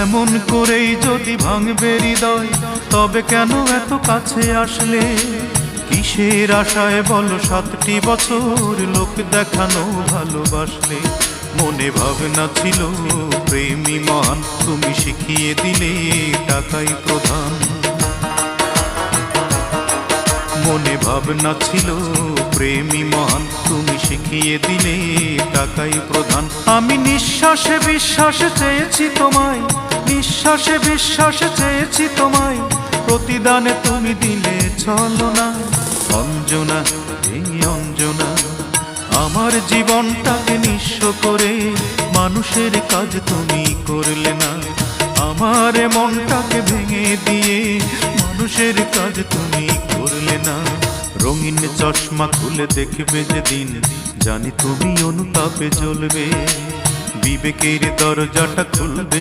এমন করেই যদি ভাঙবে হৃদয়, তবে কেন এত কাছে আসলে? কিসের আশায় বলো 7টি বছর লোক দেখানো ভালোবাসলে? মনে ভাবনা ছিল প্রেমী মহান, তুমি শিখিয়ে দিলে টাকাই প্রধান। মনে ভাবনা ছিল প্রেমী মহান, তুমি শিখিয়ে দিলে টাকাই প্রধান। আমি নিঃশ্বাসে বিশ্বাসে চেয়েছি তোমায়, নিঃশ্বাসে বিশ্বাসে চেয়েছি তোমায়, প্রতিদানে তুমি দিলে ছলনা। অঞ্জনা, এই অঞ্জনা, আমার জীবনটাকে নিঃস্ব করে মানুষের কাজ তুমি করলে না। আমার মনটাকে ভেঙে দিয়ে মানুষের কাজ তুমি করলে না। রঙিন চশমা খুলে দেখবে যেদিন, জানি তুমি অনুতাপে জ্বলবে, বিবেকের দরজাটা খুলবে।